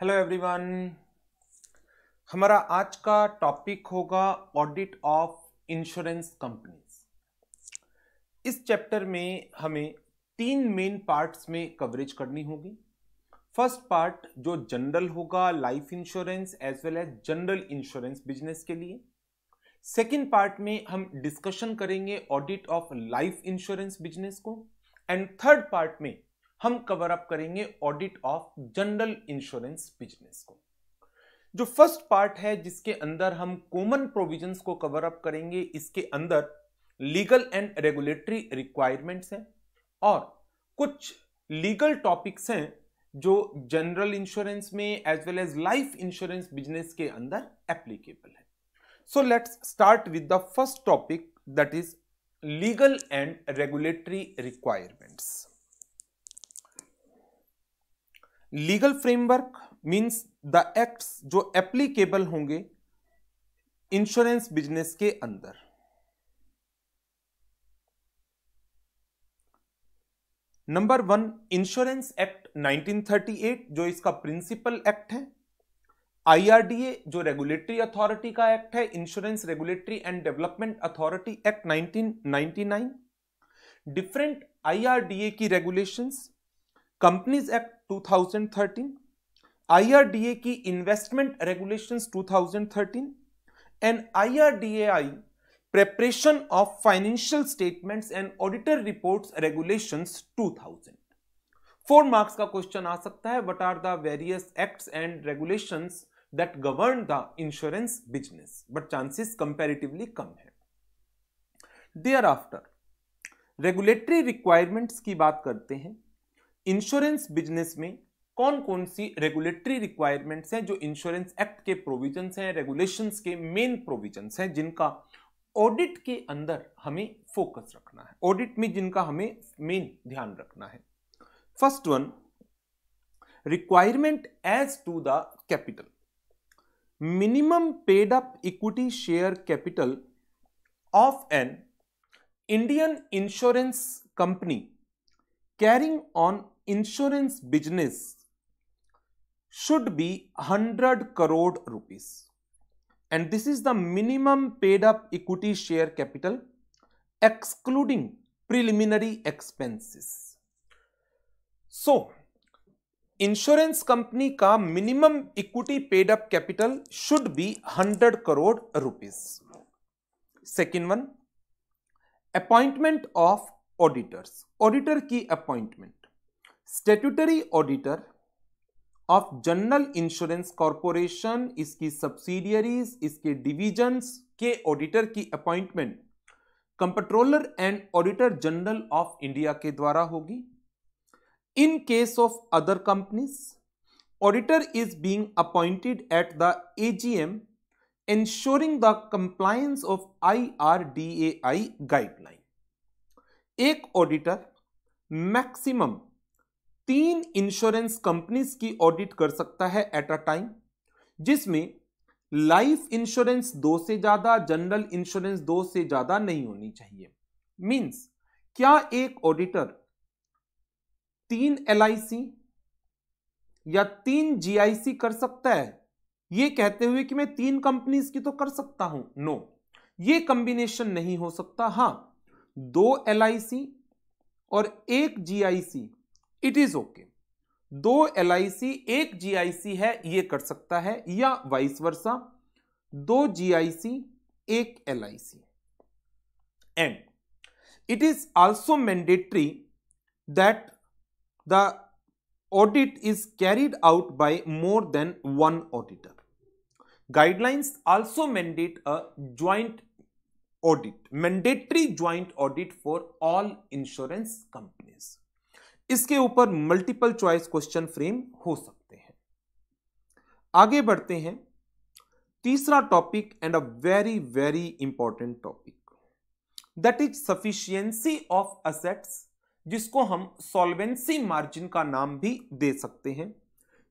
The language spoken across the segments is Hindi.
Hello everyone. हमारा आज का टॉपिक होगा ऑडिट ऑफ इंश्योरेंस कंपनीज। इस चैप्टर में हमें तीन मेन पार्ट्स में कवरेज करनी होगी। फर्स्ट पार्ट जो जनरल होगा life insurance as well as general insurance business के लिए। सेकेंड पार्ट में हम डिस्कशन करेंगे audit of life insurance business को एंड थर्ड पार्ट में हम कवर अप करेंगे audit of general insurance business को। जो फर्स्ट पार्ट है जिसके अंदर हम कॉमन प्रोविजंस को कवर अप करेंगे, इसके अंदर लीगल एंड रेगुलेटरी रिक्वायरमेंट्स हैं और कुछ लीगल टॉपिक्स हैं जो जनरल इंश्योरेंस में as well as life insurance business के अंदर एप्लीकेबल है। So let's start with the first topic, that is legal and regulatory requirements. Legal framework means the acts जो एप्लीकेबल होंगे इंश्योरेंस बिजनेस के अंदर। नंबर 1 इंश्योरेंस एक्ट 1938 जो इसका प्रिंसिपल एक्ट है। IRDA जो रेगुलेटरी अथॉरिटी का एक्ट है, insurance regulatory and development authority act 1999। Different IRDA की रेगुलेशंस, कंपनीज एक्ट 2013, IRDA की investment regulations 2013 and IRDAI preparation of financial statements and auditor reports regulations 2000। 4 marks का क्वेश्चन आ सकता है, what are the various acts and regulations that govern the insurance business, but chances comparatively कम है। देयर आफ्टर रेगुलेटरी रिक्वायरमेंट्स की बात करते हैं। इंश्योरेंस बिजनेस में कौन कौन सी रेगुलेटरी रिक्वायरमेंट्स हैं जो इंश्योरेंस एक्ट के प्रोविजंस हैं, रेगुलेशंस के मेन प्रोविजंस हैं जिनका ऑडिट के अंदर हमें फोकस रखना है, ऑडिट में जिनका हमें मेन ध्यान रखना है। First one, requirement as to the capital. Minimum paid up equity share capital of an Indian insurance company carrying on insurance business should be 100 crore rupees and this is the minimum paid up equity share capital excluding preliminary expenses. So insurance company का minimum equity paid up capital should be 100 crore rupees. Second one, appointment of auditors. Auditor की appointment, statutory auditor of general insurance corporation, इसकी सब्सिडियरीज, इसके डिविजन्स के ऑडिटर की appointment comptroller and auditor general of India के द्वारा होगी। In case of other companies, auditor is being appointed at the AGM ensuring the compliance of IRDAI guideline। एक ऑडिटर मैक्सिमम 3 इंश्योरेंस कंपनीज की ऑडिट कर सकता है एट अ टाइम, जिसमें लाइफ इंश्योरेंस 2 से ज्यादा, जनरल इंश्योरेंस 2 से ज्यादा नहीं होनी चाहिए। मींस क्या एक ऑडिटर 3 LIC या 3 GIC कर सकता है ये कहते हुए कि मैं 3 कंपनीज की तो कर सकता हूं? नो, ये कॉम्बिनेशन नहीं हो सकता। हां, 2 LIC और 1 GIC it is okay. 2 LIC 1 GIC है ये कर सकता है, या vice versa 2 GIC 1 LIC। And it is also mandatory that the audit is carried out by more than one auditor. Guidelines also mandate a joint audit, mandatory joint audit for all insurance companies. इसके ऊपर मल्टीपल चॉइस क्वेश्चन फ्रेम हो सकते हैं। आगे बढ़ते हैं। तीसरा topic and a very very important topic, that is sufficiency of assets, जिसको हम सॉल्वेंसी मार्जिन का नाम भी दे सकते हैं।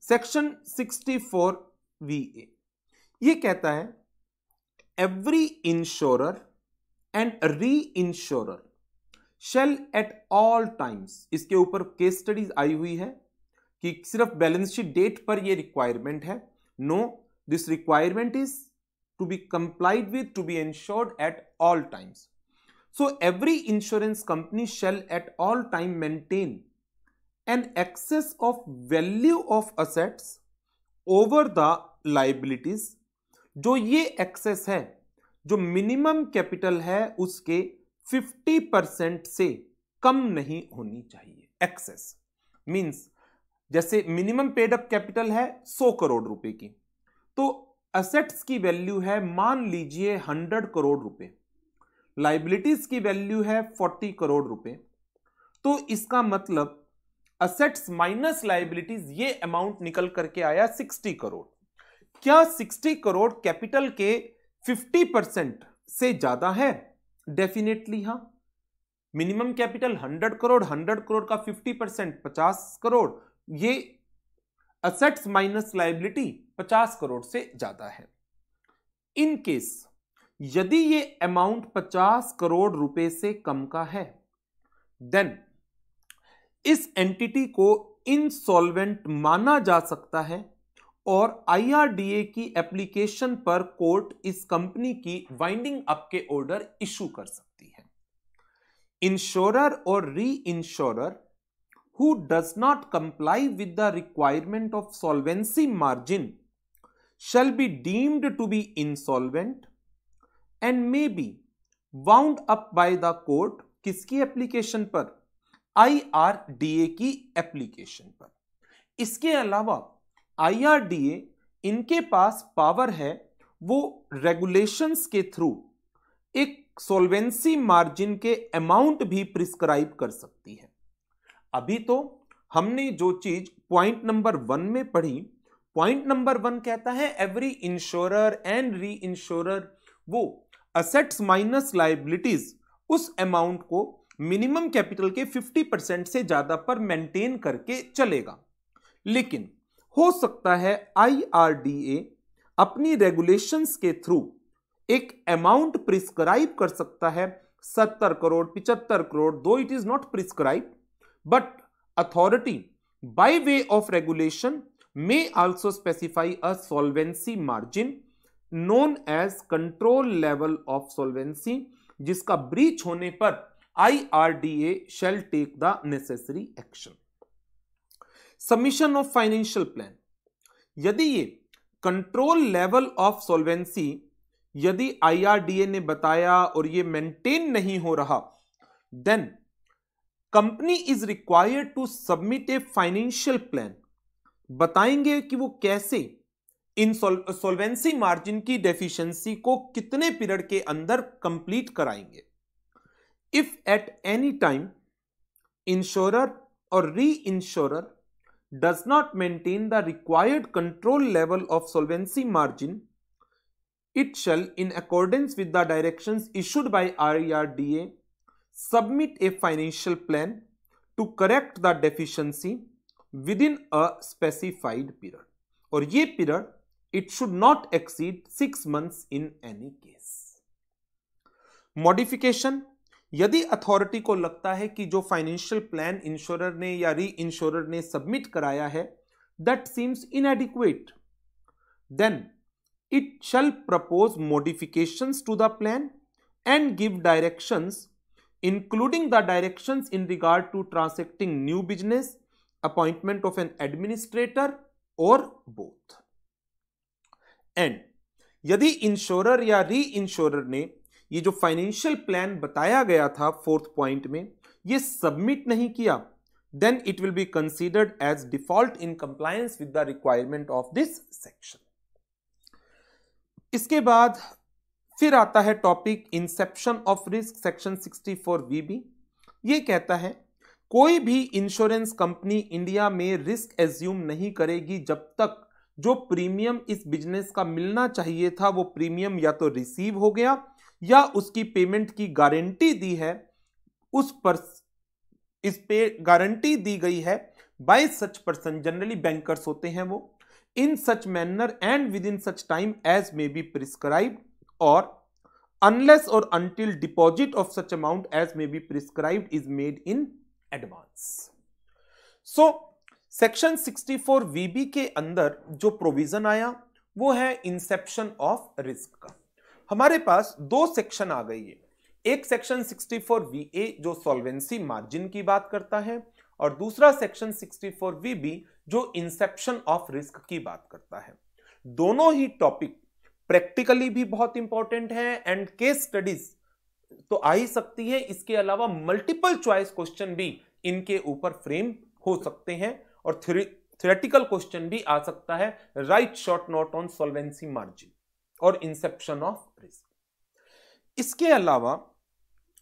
सेक्शन 64 VA ये कहता है every insurer and reinsurer shall at all times, इसके ऊपर केस स्टडीज आई हुई है, कि सिर्फ बैलेंस शीट डेट पर ये रिक्वायरमेंट है। No, this requirement is to be complied with, to be ensured at all times. So every insurance company shall at all time maintain an excess of value of assets over the liabilities. जो ये एक्सेस है, जो मिनिमम कैपिटल है उसके 50% से कम नहीं होनी चाहिए। एक्सेस मींस जैसे मिनिमम पेड अप कैपिटल है 100 करोड़ रुपए की, तो असेट्स की वैल्यू है मान लीजिए 100 करोड़ रुपए, लाइबिलिटीज की वैल्यू है 40 करोड़ रुपए, तो इसका मतलब असेट्स माइनस लाइबिलिटीज ये अमाउंट निकल करके आया 60 करोड़। क्या 60 करोड़ कैपिटल के 50% से ज्यादा है? डेफिनेटली हाँ। मिनिमम कैपिटल 100 करोड़, 100 करोड़ का 50% 50 करोड़, ये असेट्स माइनस लाइबिलिटी 50 करोड़ से ज्यादा है। इन केस यदि ये अमाउंट 50 करोड़ रुपए से कम का है, देन इस एंटिटी को इंसॉल्वेंट माना जा सकता है और IRDA की एप्लीकेशन पर कोर्ट इस कंपनी की वाइंडिंग अप के ऑर्डर इशू कर सकती है। इंश्योरर और री insurer who does not comply with the requirement of solvency margin shall be deemed to be insolvent and may be wound up by the court। किसकी एप्लीकेशन पर? IRDA की एप्लीकेशन पर। इसके अलावा IRDA इनके पास पावर है, वो रेगुलेशंस के थ्रू एक सॉल्वेंसी मार्जिन के अमाउंट भी प्रिस्क्राइब कर सकती है। अभी तो हमने जो चीज पॉइंट नंबर 1 में पढ़ी, पॉइंट नंबर 1 कहता है एवरी इंश्योरर एंड री इंश्योरर वो असेट्स माइनस लाइबिलिटीज उस अमाउंट को मिनिमम कैपिटल के 50% से ज्यादा पर मेंटेन करके चलेगा। लेकिन हो सकता है IRDA अपनी रेगुलेशंस के थ्रू एक अमाउंट प्रिस्क्राइब कर सकता है 70 करोड़ 75 करोड़, दो it is not prescribe, but authority by way of regulation may also specify a solvency margin known as control level of solvency, जिसका ब्रीच होने पर IRDA shall take the necessary action. Submission of financial plan, यदि ये कंट्रोल लेवल ऑफ सॉल्वेंसी यदि IRDA ने बताया और ये मेंटेन नहीं हो रहा, then company is required to submit a financial plan. बताएंगे कि वो कैसे इन सॉल्वेंसी मार्जिन की डेफिशिएंसी को कितने पीरियड के अंदर कंप्लीट कराएंगे। If at any time insurer और reinsurer does not maintain the required control level of solvency margin, it shall in accordance with the directions issued by IRDA submit a financial plan to correct the deficiency within a specified period, और ये period it should not exceed 6 months in any case। Modification, यदि अथॉरिटी को लगता है कि जो फाइनेंशियल प्लान इंश्योरर ने या री इंश्योरर ने सबमिट कराया है that seems inadequate, then it shall propose modifications to the plan and give directions, including the directions in regard to transacting new business, appointment of an administrator or both। and यदि इंश्योरर या री इंश्योरर ने ये जो फाइनेंशियल प्लान बताया गया था 4th पॉइंट में ये सबमिट नहीं किया, then it will be considered as default in compliance with the requirement of this section। इसके बाद फिर आता है topic Inception of risk, section 64VB। ये कहता है कोई भी इंश्योरेंस कंपनी इंडिया में रिस्क एज्यूम नहीं करेगी जब तक जो प्रीमियम इस बिजनेस का मिलना चाहिए था वो प्रीमियम या तो रिसीव हो गया या उसकी पेमेंट की गारंटी दी है, उस पर इस पे गारंटी दी गई है bye such person, generally bankers होते हैं वो, in such manner and within such time as may be prescribed or unless or until deposit of such amount as may be prescribed is made in advance। So section 64 वीबी के अंदर जो प्रोविजन आया वो है इंसेप्शन ऑफ रिस्क का। हमारे पास दो सेक्शन आ गई है, एक सेक्शन 64 वीए जो सॉल्वेंसी मार्जिन की बात करता है और दूसरा सेक्शन 64 वीबी जो इंसेप्शन ऑफ रिस्क की बात करता है। दोनों ही टॉपिक प्रैक्टिकली भी बहुत इंपॉर्टेंट है एंड केस स्टडीज तो आ ही सकती है, इसके अलावा मल्टीपल चॉइस क्वेश्चन भी इनके ऊपर फ्रेम हो सकते हैं और थ्योरेटिकल क्वेश्चन भी आ सकता है, right short note on solvency margin और इंसेप्शन ऑफ रिस्क। इसके अलावा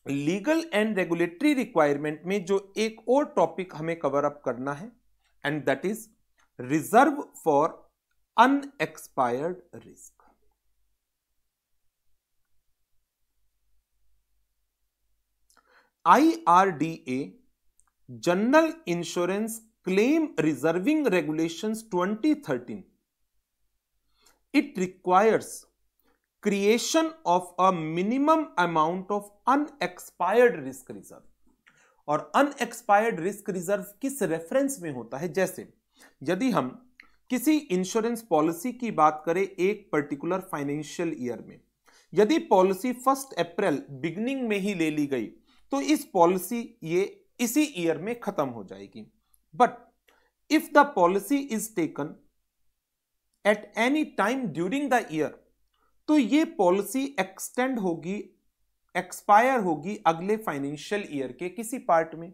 लीगल एंड रेगुलेटरी रिक्वायरमेंट में जो एक और टॉपिक हमें कवर अप करना है and that is reserve for unexpired risk. IRDA general insurance claim reserving regulations 2013 it requires creation of a minimum amount of unexpired risk reserve। और अनएक्सपायर्ड रिस्क रिजर्व किस रेफरेंस में होता है? जैसे यदि हम किसी इंश्योरेंस पॉलिसी की बात करें एक पर्टिकुलर फाइनेंशियल ईयर में, यदि पॉलिसी 1 अप्रैल बिगिनिंग में ही ले ली गई तो इस पॉलिसी ये इसी ईयर में खत्म हो जाएगी। But if the policy is taken at any time during the year तो ये पॉलिसी एक्सटेंड होगी, एक्सपायर होगी अगले फाइनेंशियल ईयर के किसी पार्ट में।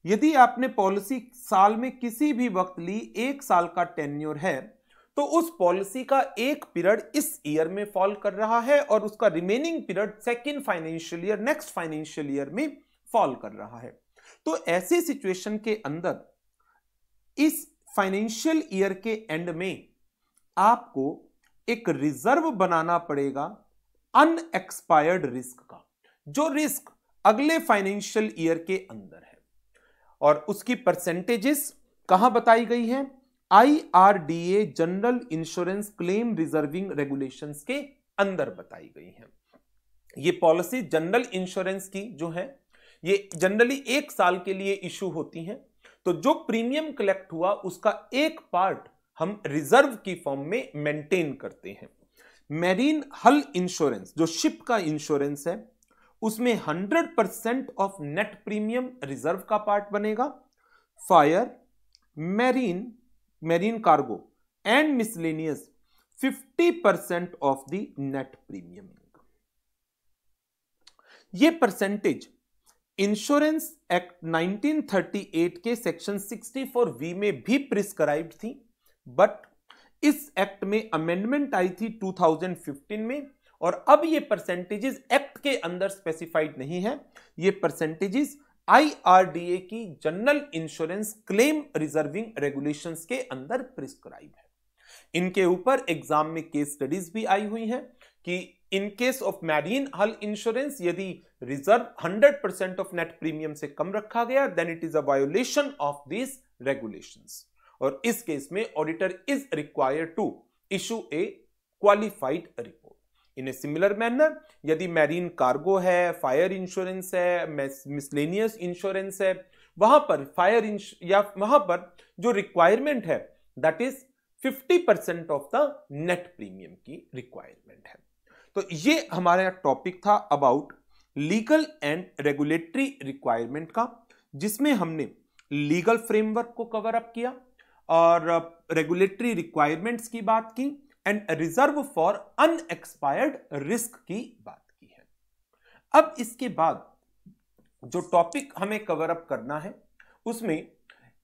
यदि आपने पॉलिसी साल में किसी भी वक्त ली, 1 साल का टेन्योर है, तो उस पॉलिसी का एक पीरियड इस ईयर में फॉल कर रहा है और उसका remaining period second financial year, next financial year में फॉल कर रहा है। तो ऐसी सिचुएशन के अंदर इस फाइनेंशियल ईयर के एंड में आपको एक रिजर्व बनाना पड़ेगा अनएक्सपायर्ड रिस्क का, जो रिस्क अगले फाइनेंशियल ईयर के अंदर है और उसकी परसेंटेजेस कहां बताई गई है? IRDA general insurance claim reserving regulations के अंदर बताई गई है। ये पॉलिसी जनरल इंश्योरेंस की जो है ये जनरली 1 साल के लिए इशू होती हैं, तो जो प्रीमियम कलेक्ट हुआ उसका एक पार्ट हम रिजर्व की फॉर्म में मेंटेन करते हैं। मैरीन हल इंश्योरेंस जो शिप का इंश्योरेंस है उसमें 100% ऑफ नेट प्रीमियम रिजर्व का पार्ट बनेगा। Fire, marine cargo and miscellaneous 50% of the net premium income. ये परसेंटेज इंश्योरेंस एक्ट 1938 के सेक्शन 64V में भी प्रिस्क्राइब्ड थी, बट इस एक्ट में अमेंडमेंट आई थी 2015 में और अब ये परसेंटेजेस एक्ट के अंदर स्पेसिफाइड नहीं है, ये परसेंटेजेस IRDA की general insurance claim reserving regulations के अंदर प्रिस्क्राइब है। इनके ऊपर एग्जाम में केस स्टडीज भी आई हुई हैं कि in case of marine hull insurance यदि रिजर्व 100% ऑफ नेट प्रीमियम से कम रखा गया then it is a violation of this regulations और इस केस में auditor is required to issue a qualified report. In a similar manner यदि मैरीन कार्गो है, फायर इंश्योरेंस है, मिसलेनियस इंश्योरेंस है, वहां पर वहां पर जो रिक्वायरमेंट है that is 50% of the net premium की रिक्वायरमेंट है। तो ये हमारा टॉपिक था about legal and regulatory requirement का, जिसमें हमने लीगल फ्रेमवर्क को कवर अप किया और रेगुलेटरी रिक्वायरमेंट्स की बात की and reserve for unexpired risk की बात की है। अब इसके बाद जो टॉपिक हमें कवर अप करना है उसमें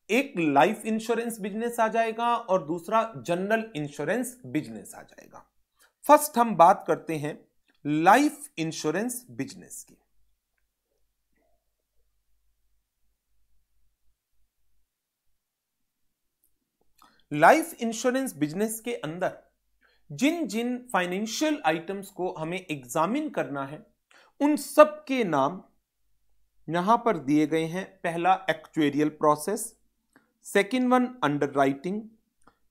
एक लाइफ इंश्योरेंस बिजनेस आ जाएगा और दूसरा जनरल इंश्योरेंस बिजनेस आ जाएगा। फर्स्ट हम बात करते हैं लाइफ इंश्योरेंस बिजनेस की। लाइफ इंश्योरेंस बिजनेस के अंदर जिन जिन फाइनेंशियल आइटम्स को हमें एग्जामिन करना है उन सब के नाम यहां पर दिए गए हैं। पहला actuarial process, second one underwriting,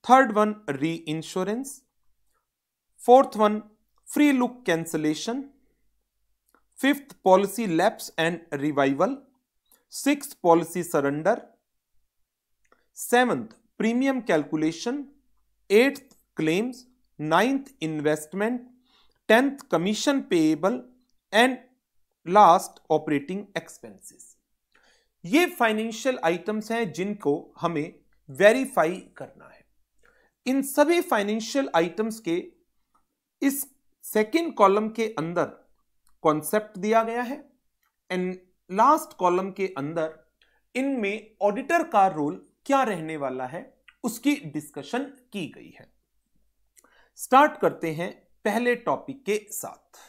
third one reinsurance, fourth one free look cancellation, fifth policy lapse and revival, sixth policy surrender, 7th premium calculation, 8th claims, 9th investment, 10th commission payable and last operating expenses. ये फाइनेंशियल आइटम्स हैं जिनको हमें वेरीफाई करना है। इन सभी फाइनेंशियल आइटम्स के इस सेकंड कॉलम के अंदर कॉन्सेप्ट दिया गया है एंड लास्ट कॉलम के अंदर इनमें ऑडिटर का रोल क्या रहने वाला है उसकी डिस्कशन की गई है। स्टार्ट करते हैं पहले टॉपिक के साथ।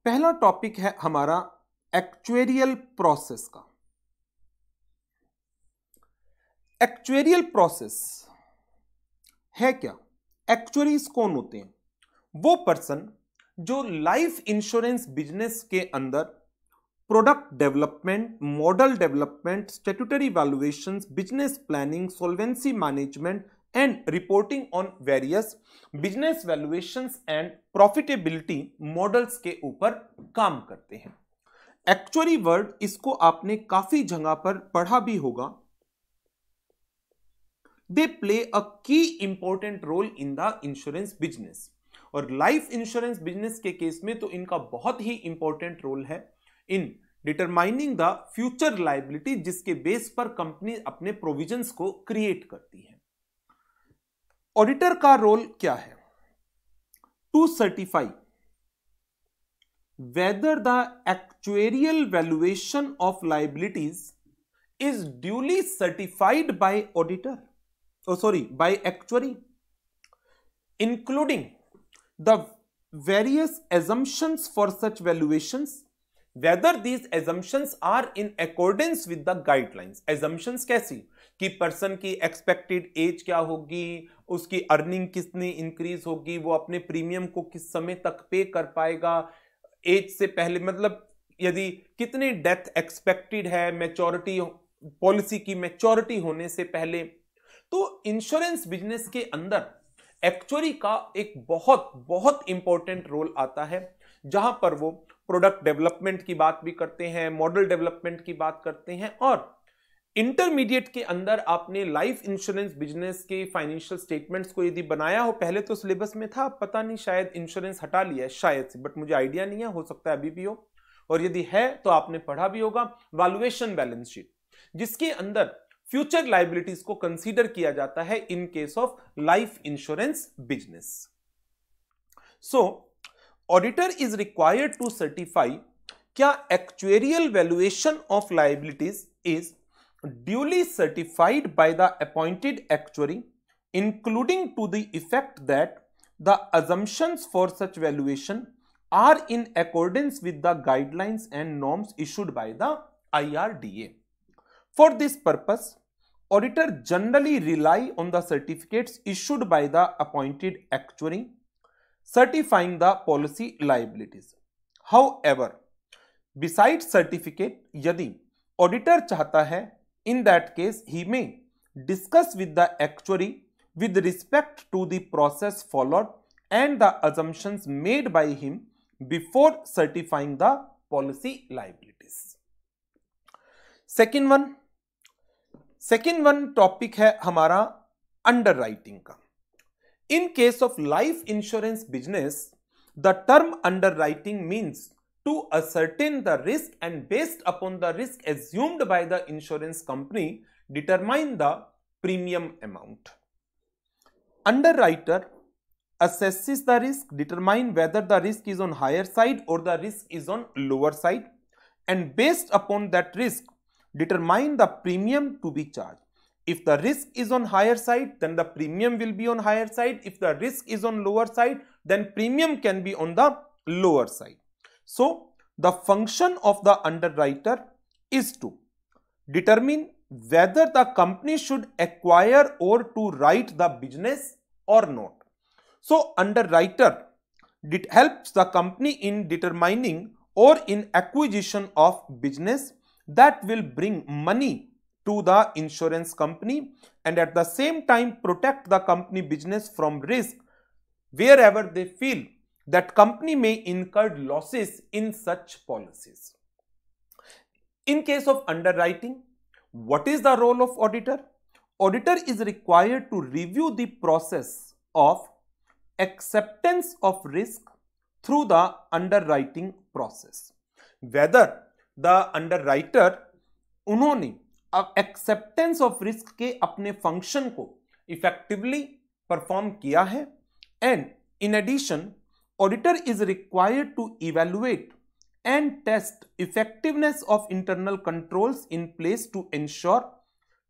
पहला टॉपिक है हमारा एक्चुएरियल प्रोसेस का। एक्चुएरियल प्रोसेस है क्या? एक्चुअरीज कौन होते हैं? वो पर्सन जो लाइफ इंश्योरेंस बिजनेस के अंदर product development, model development, statutory valuations, business planning, solvency management and reporting on various business valuations and profitability models के ऊपर काम करते हैं। एक्चुअरी वर्ड इसको आपने काफी जगह पर पढ़ा भी होगा। दे play a key important role in the insurance business, और लाइफ इंश्योरेंस बिजनेस के केस में तो इनका बहुत ही इंपॉर्टेंट रोल है in determining the future liability, जिसके बेस पर कंपनी अपने प्रोविजंस को क्रिएट करती है। ऑडिटर का रोल क्या है? To certify whether the actuarial valuation of liabilities is duly certified by auditor, by actuary, including the various assumptions for such valuations, whether these assumptions are in accordance with the guidelines। assumptions कैसी कि पर्सन की एक्सपेक्टेड एज क्या होगी, उसकी अर्निंग कितनी इंक्रीज होगी, वो अपने प्रीमियम को किस समय तक पे कर पाएगा, एज से पहले, मतलब यदि कितनी डेथ एक्सपेक्टेड है मैच्योरिटी पॉलिसी की मैच्योरिटी होने से पहले। तो इंश्योरेंस बिजनेस के अंदर एक्चुअरी का एक बहुत बहुत इंपॉर्टेंट रोल आता है, जहां पर वो प्रोडक्ट डेवलपमेंट की बात भी करते हैं, मॉडल डेवलपमेंट की बात करते हैं, और इंटरमीडिएट के अंदर आपने लाइफ इंश्योरेंस बिजनेस के फाइनेंशियल स्टेटमेंट्स को यदि बनाया हो, पहले तो सिलेबस में था, पता नहीं शायद इंश्योरेंस हटा लिया है शायद से, बट मुझे आइडिया नहीं है, हो सकता है अभी भी हो, और यदि है तो आपने पढ़ा भी होगा। वैल्यूएशन बैलेंस शीट, जिसके अंदर फ्यूचर लायबिलिटीज को कंसीडर किया जाता है in case of life insurance business. So auditor is required to certify क्या actuarial valuation of liabilities is duly certified by the appointed actuary, including to the effect that the assumptions for such valuation are in accordance with the guidelines and norms issued by the IRDA. For this purpose, auditor generally rely on the certificates issued by the appointed actuary certifying the policy liabilities. However, besides certificate, यदि auditor चाहता है, in that case he may discuss with the actuary with respect to the process followed and the assumptions made by him before certifying the policy liabilities. second one topic है हमारा underwriting का। In case of life insurance business, the term underwriting means to ascertain the risk and based upon the risk assumed by the insurance company determine the premium amount. Underwriter assesses the risk, determine whether the risk is on higher side or the risk is on lower side, and based upon that risk determine the premium to be charged. If the risk is on higher side, then the premium will be on higher side. If the risk is on lower side, then premium can be on the lower side. So the function of the underwriter is to determine whether the company should acquire or to write the business or not. So underwriter helps the company in determining or in acquisition of business that will bring money to the insurance company and at the same time protect the company business from risk wherever they feel that company may incur losses in such policies. In case of underwriting, what is the role of auditor? Auditor is required to review the process of acceptance of risk through the underwriting process. Whether the underwriter उन्होंने एक्सेप्टेंस ऑफ रिस्क के अपने फंक्शन को इफेक्टिवली परफॉर्म किया है and in addition auditor is required to evaluate and test effectiveness of internal controls in place to ensure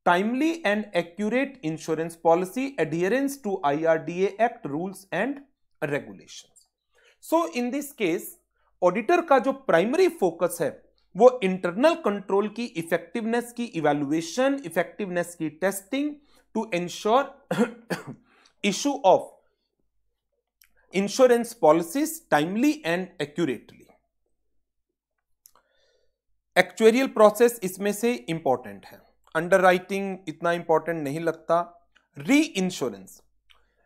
timely and accurate insurance policy adherence to IRDA Act rules and regulations. So in this case auditor का जो प्राइमरी फोकस है वो इंटरनल कंट्रोल की इफेक्टिवनेस की इवैल्यूएशन, इफेक्टिवनेस की testing to ensure issue of insurance policies timely and accurately. Actuarial process इसमें से इंपॉर्टेंट है, अंडरराइटिंग इतना इंपॉर्टेंट नहीं लगता. री इंश्योरेंस,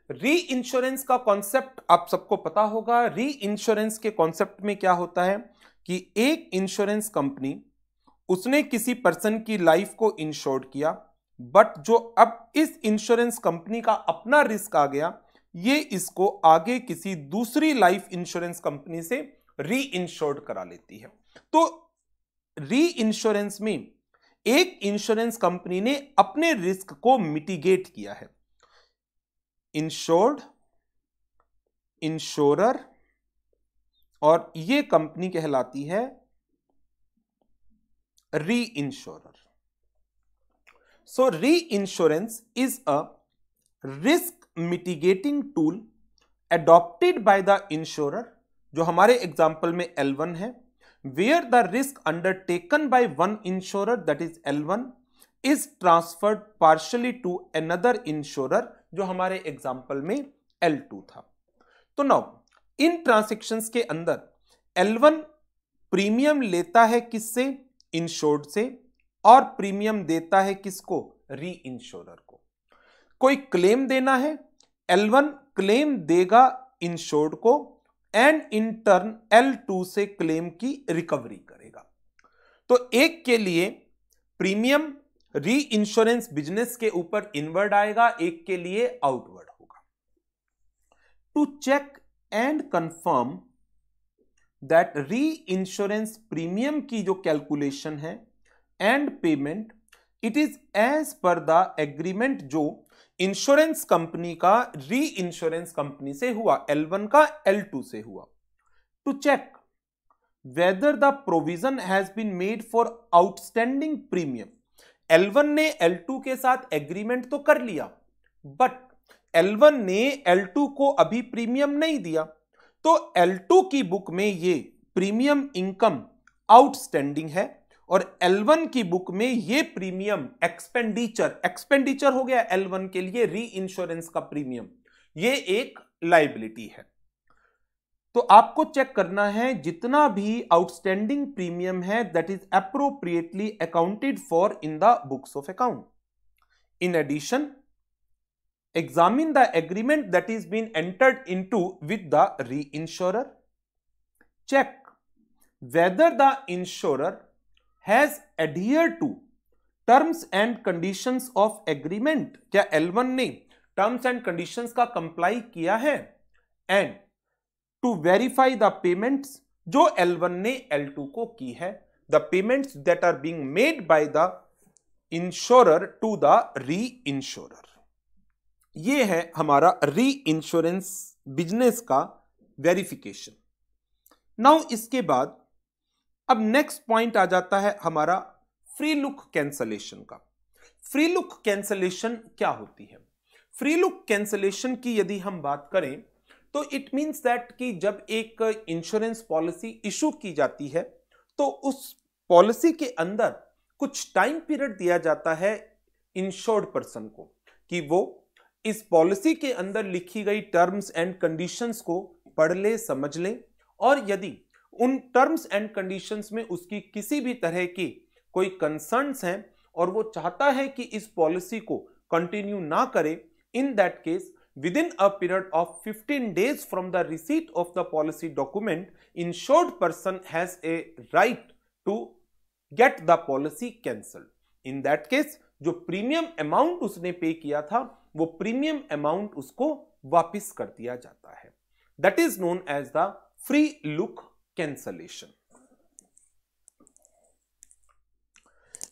री इंश्योरेंस का कॉन्सेप्ट आप सबको पता होगा. री इंश्योरेंस के कॉन्सेप्ट में क्या होता है कि एक इंश्योरेंस कंपनी उसने किसी पर्सन की लाइफ को इंश्योर्ड किया, बट जो अब इस इंश्योरेंस कंपनी का अपना रिस्क आ गया, ये इसको आगे किसी दूसरी लाइफ इंश्योरेंस कंपनी से री इंश्योर्ड करा लेती है. तो री इंश्योरेंस में एक इंश्योरेंस कंपनी ने अपने रिस्क को मिटिगेट किया है. इंश्योर्ड, इंश्योरर और ये कंपनी कहलाती है री इंश्योरर. सो री insurance is a risk mitigating tool adopted by the insurer, जो हमारे एग्जाम्पल में L1 है, where the risk undertaken by one insurer, that is L1, is transferred partially to another insurer, जो हमारे एग्जाम्पल में L2 था. तो नाउ इन ट्रांसैक्शंस के अंदर L1 प्रीमियम लेता है किससे? इंश्योर्ड से, और प्रीमियम देता है किसको? री इंश्योरर को. कोई क्लेम देना है, L1 क्लेम देगा इंश्योर्ड को एंड इन टर्न L2 से क्लेम की रिकवरी करेगा. तो एक के लिए प्रीमियम री इंश्योरेंस बिजनेस के ऊपर इनवर्ड आएगा, एक के लिए आउटवर्ड होगा. To check and confirm that reinsurance premium की जो कैलकुलेशन है and payment, it is as per the agreement जो इंश्योरेंस कंपनी का री इंश्योरेंस कंपनी से हुआ, L1 का L2 से हुआ. To check whether the provision has been made for outstanding premium. L1 ने L2 के साथ एग्रीमेंट तो कर लिया, बट L1 ने L2 को अभी प्रीमियम नहीं दिया, तो L2 की बुक में ये प्रीमियम इनकम आउटस्टैंडिंग है और L1 की बुक में ये प्रीमियम एक्सपेंडिचर हो गया L1 के लिए री इंश्योरेंस का प्रीमियम, ये एक लायबिलिटी है. तो आपको चेक करना है जितना भी आउटस्टैंडिंग प्रीमियम है that is appropriately accounted for in the books of account. In addition, examine the agreement that is being entered into with the reinsurer. Check whether the insurer has adhered to terms and conditions of agreement. क्या L1 ने terms and conditions का comply किया है? And to verify the payments जो L1 ने L2 को की है, the payments that are being made by the insurer to the reinsurer. ये है हमारा री इंश्योरेंस बिजनेस का वेरिफिकेशन. नाउ इसके बाद अब नेक्स्ट पॉइंट आ जाता है हमारा फ्री लुक कैंसलेशन का. फ्री लुक कैंसलेशन क्या होती है? फ्री लुक कैंसलेशन की यदि हम बात करें तो इट मींस दैट कि जब एक इंश्योरेंस पॉलिसी इशू की जाती है तो उस पॉलिसी के अंदर कुछ टाइम पीरियड दिया जाता है इंश्योर्ड पर्सन को कि वो इस पॉलिसी के अंदर लिखी गई टर्म्स एंड कंडीशंस को पढ़ ले, समझ ले, और यदि उन टर्म्स एंड कंडीशंस में उसकी किसी भी तरह की कोई कंसर्न्स हैं और वो चाहता है कि इस पॉलिसी को कंटिन्यू ना करे, इन that case within a period of 15 days from the receipt of the policy document, insured person has a right to get the policy cancelled. In that case, जो प्रीमियम अमाउंट उसने पे किया था वो प्रीमियम अमाउंट उसको वापस कर दिया जाता है. That is known as the free look cancellation.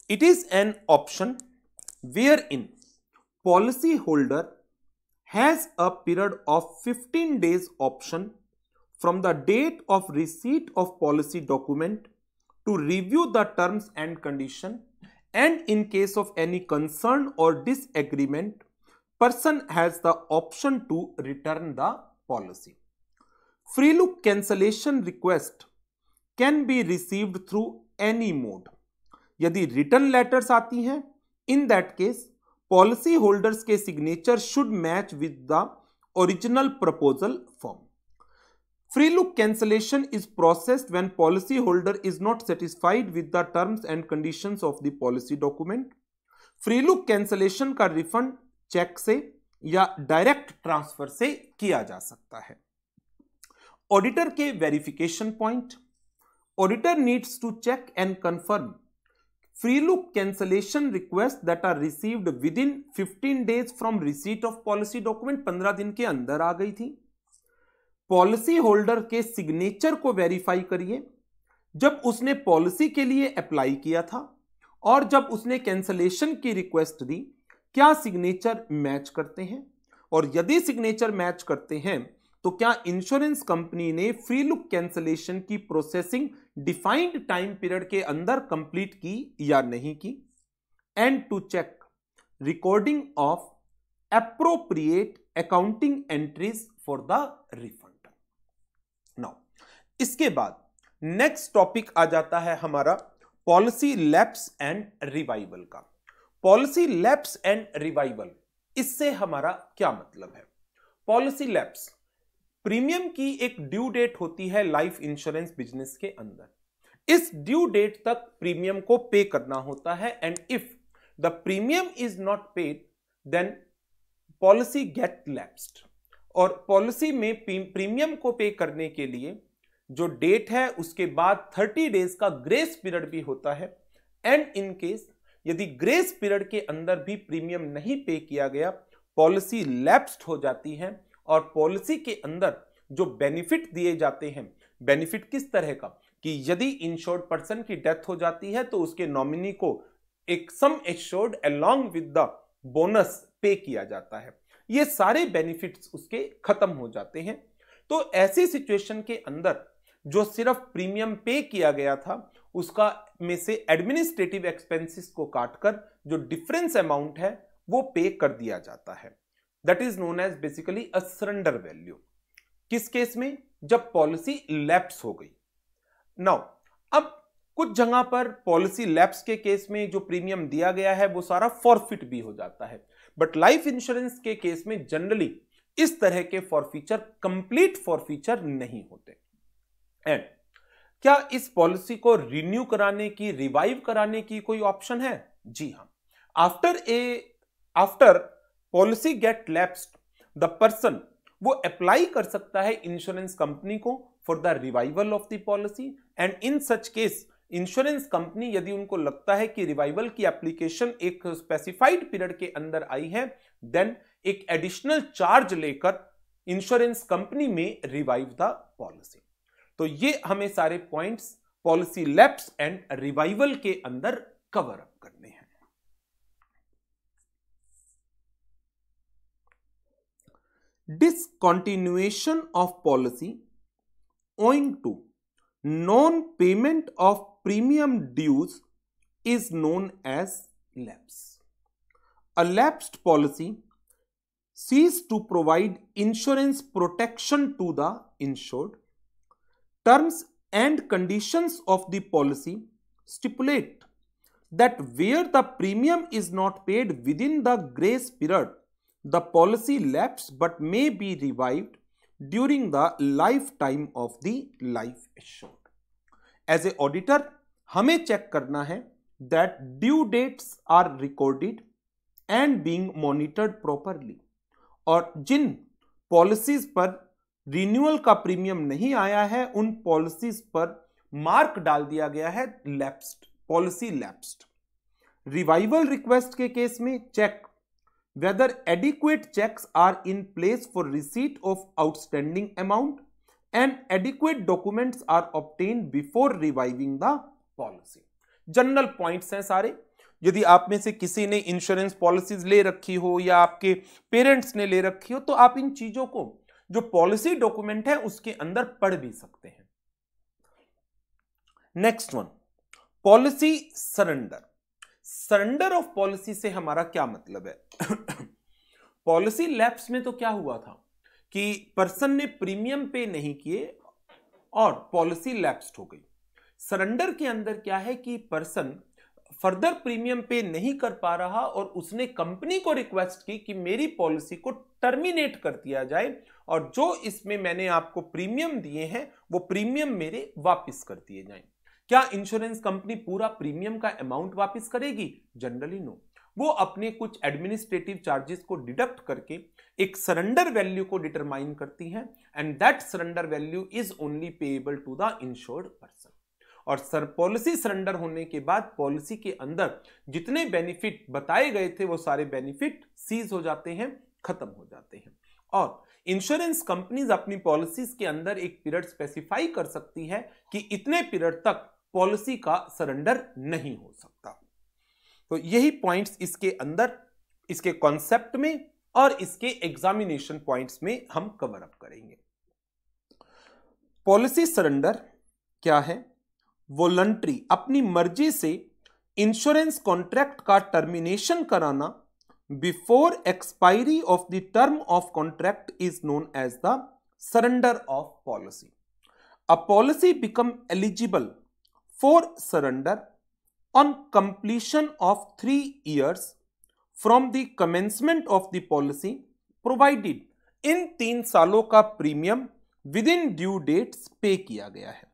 It is an option wherein policy holder has a period of 15 days option from the date of receipt of policy document to review the terms and condition, and in case of any concern or disagreement, person has the option to return the policy. Free look cancellation request can be received through any mode. यदि रिटर्न लेटर्स आती हैं, in that case policy holders के signature should match with the original proposal form. Free look cancellation is processed when policy holder is not satisfied with the terms and conditions of the policy document. Free look cancellation का रिफंड चेक से या डायरेक्ट ट्रांसफर से किया जा सकता है. ऑडिटर के verification point. Auditor needs to check and confirm free look cancellation requests that are received within 15 days from receipt of policy document. 15 दिन के अंदर आ गई थी. पॉलिसी होल्डर के सिग्नेचर को वेरीफाई करिए जब उसने पॉलिसी के लिए अप्लाई किया था और जब उसने कैंसलेशन की रिक्वेस्ट दी, क्या सिग्नेचर मैच करते हैं, और यदि सिग्नेचर मैच करते हैं तो क्या इंश्योरेंस कंपनी ने फ्री लुक कैंसलेशन की प्रोसेसिंग डिफाइंड टाइम पीरियड के अंदर कंप्लीट की या नहीं की. And to check recording of appropriate accounting entries for the refund. Now इसके बाद नेक्स्ट टॉपिक आ जाता है हमारा पॉलिसी लैप्स एंड रिवाइवल का. पॉलिसी लैप्स एंड रिवाइवल, इससे हमारा क्या मतलब है? पॉलिसी लैप्स, प्रीमियम की एक ड्यू डेट होती है लाइफ इंश्योरेंस बिजनेस के अंदर. इस ड्यू डेट तक प्रीमियम को पे करना होता है, and if the premium is not paid then policy get lapsed. और पॉलिसी में प्रीमियम को पे करने के लिए जो डेट है उसके बाद 30 डेज का ग्रेस पीरियड भी होता है. एंड इन केस यदि ग्रेस पीरियड के अंदर भी प्रीमियम नहीं पे किया गया, पॉलिसी लैप्स्ड हो जाती है. और पॉलिसी के अंदर जो बेनिफिट दिए जाते हैं, बेनिफिट किस तरह का कि यदि इंश्योर्ड पर्सन की डेथ हो जाती है तो उसके नॉमिनी को एक sum assured along with the bonus पे किया जाता है. ये सारे बेनिफिट्स उसके खत्म हो जाते हैं. तो ऐसी सिचुएशन के अंदर जो सिर्फ प्रीमियम पे किया गया था उसका में से एडमिनिस्ट्रेटिव एक्सपेंसेस को काटकर जो डिफरेंस अमाउंट है वो पे कर दिया जाता है. That is known as basically a surrender value. किस केस में? जब पॉलिसी लैप्स हो गई. नाउ अब कुछ जगह पर पॉलिसी लैप्स के केस में जो प्रीमियम दिया गया है वो सारा फॉरफिट भी हो जाता है, बट लाइफ इंश्योरेंस के केस में जनरली इस तरह के फॉरफीचर कंप्लीट फॉरफीचर नहीं होते. एंड क्या इस पॉलिसी को रिन्यू कराने की, रिवाइव कराने की कोई ऑप्शन है? जी हां. After policy get lapsed, the person वो अप्लाई कर सकता है इंश्योरेंस कंपनी को for the revival of the policy. And in such case insurance company यदि उनको लगता है कि रिवाइवल की एप्लीकेशन एक स्पेसिफाइड पीरियड के अंदर आई है, देन एक एडिशनल चार्ज लेकर इंश्योरेंस कंपनी में रिवाइव द पॉलिसी. तो ये हमें सारे points policy lapse and revival के अंदर कवर अप करने हैं. Discontinuation of policy owing to non-payment of premium dues is known as lapse. A lapsed policy ceases to provide insurance protection to the insured. Terms and conditions of the policy stipulate that where the premium is not paid within the grace period, the policy lapses but may be revived during the lifetime of the life assured. As a auditor हमें चेक करना है that due dates are recorded and being monitored properly. और जिन पॉलिसीज पर रिन्यूअल का प्रीमियम नहीं आया है उन पॉलिसीज पर मार्क डाल दिया गया है lapsed, policy lapsed. Revival request के केस में check whether adequate checks are in place for receipt of outstanding amount and adequate documents are obtained before reviving the policy। General points हैं सारे। यदि आप में से किसी ने इंश्योरेंस पॉलिसीज ले रखी हो या आपके पेरेंट्स ने ले रखी हो तो आप इन चीजों को जो पॉलिसी डॉक्यूमेंट है उसके अंदर पढ़ भी सकते हैं। Next one, policy surrender. Surrender of policy से हमारा क्या मतलब है? पॉलिसी लैप्स में तो क्या हुआ था कि पर्सन ने प्रीमियम पे नहीं किए और पॉलिसी लैप्स्ड हो गई। सरेंडर के अंदर क्या है कि पर्सन फर्दर प्रीमियम पे नहीं कर पा रहा और उसने कंपनी को रिक्वेस्ट की कि मेरी पॉलिसी को टर्मिनेट कर दिया जाए और जो इसमें मैंने आपको प्रीमियम दिए हैं वो प्रीमियम मेरे वापस कर दिए जाएं। क्या इंश्योरेंस कंपनी पूरा प्रीमियम का अमाउंट वापस करेगी? Generally no. वो अपने कुछ एडमिनिस्ट्रेटिव चार्जेस को डिडक्ट करके एक सरेंडर वैल्यू को डिटरमाइन करती है and that surrender value is only payable to the insured person. और पॉलिसी सरेंडर होने के बाद पॉलिसी के अंदर जितने बेनिफिट बताए गए थे वो सारे बेनिफिट सीज हो जाते हैं, खत्म हो जाते हैं। और इंश्योरेंस कंपनीज अपनी पॉलिसीज के अंदर एक पीरियड स्पेसिफाई कर सकती है कि इतने पीरियड तक पॉलिसी का सरेंडर नहीं हो सकता। तो यही पॉइंट्स इसके अंदर, इसके कॉन्सेप्ट में और इसके एग्जामिनेशन पॉइंट्स में हम कवर अप करेंगे। पॉलिसी सरेंडर क्या है? वॉलंटरी, अपनी मर्जी से इंश्योरेंस कॉन्ट्रैक्ट का टर्मिनेशन कराना before expiry of the term of contract is known as the surrender of policy. A policy become eligible for surrender on completion of 3 years from the commencement of the policy provided इन 3 सालों का premium within due dates pay किया गया है।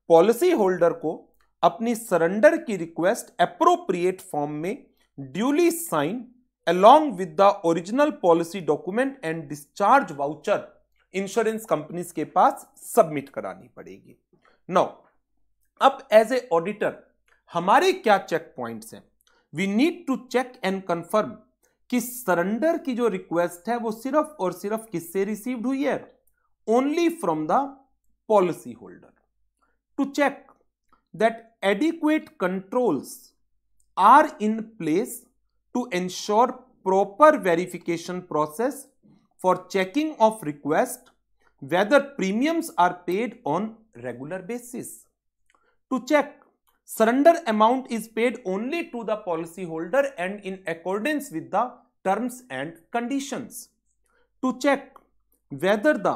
पॉलिसी होल्डर को अपनी सरेंडर की रिक्वेस्ट एप्रोप्रिएट फॉर्म में duly sign along with the original policy document and discharge voucher insurance companies के पास सबमिट करानी पड़ेगी। नाउ अब एज ए ऑडिटर हमारे क्या चेक पॉइंट्स हैं? We need to check and confirm कि सरेंडर की जो रिक्वेस्ट है वो सिर्फ और सिर्फ किससे रिसीव्ड हुई है? Only from the policy holder. To check that adequate controls are in place to ensure proper verification process for checking of request whether premiums are paid on regular basis. To check surrender amount is paid only to the policy holder and in accordance with the terms and conditions. To check whether the